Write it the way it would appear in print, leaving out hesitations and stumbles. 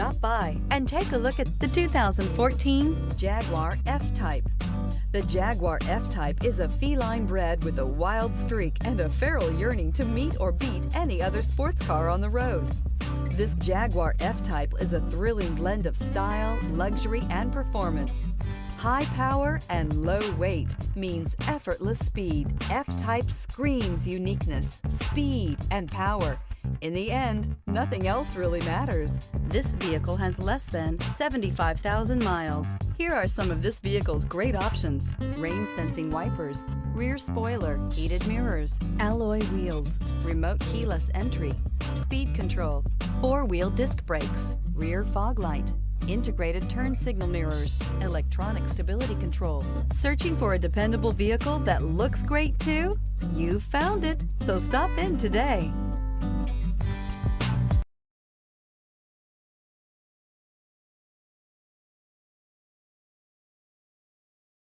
Stop by and take a look at the 2014 Jaguar F-Type. The Jaguar F-Type is a feline bred with a wild streak and a feral yearning to meet or beat any other sports car on the road. This Jaguar F-Type is a thrilling blend of style, luxury, and performance. High power and low weight means effortless speed. F-Type screams uniqueness, speed, and power. In the end, nothing else really matters. This vehicle has less than 75,000 miles. Here are some of this vehicle's great options: rain sensing wipers, rear spoiler, heated mirrors, alloy wheels, remote keyless entry, speed control, four-wheel disc brakes, rear fog light, integrated turn signal mirrors, electronic stability control. Searching for a dependable vehicle that looks great too? You found it, so stop in today.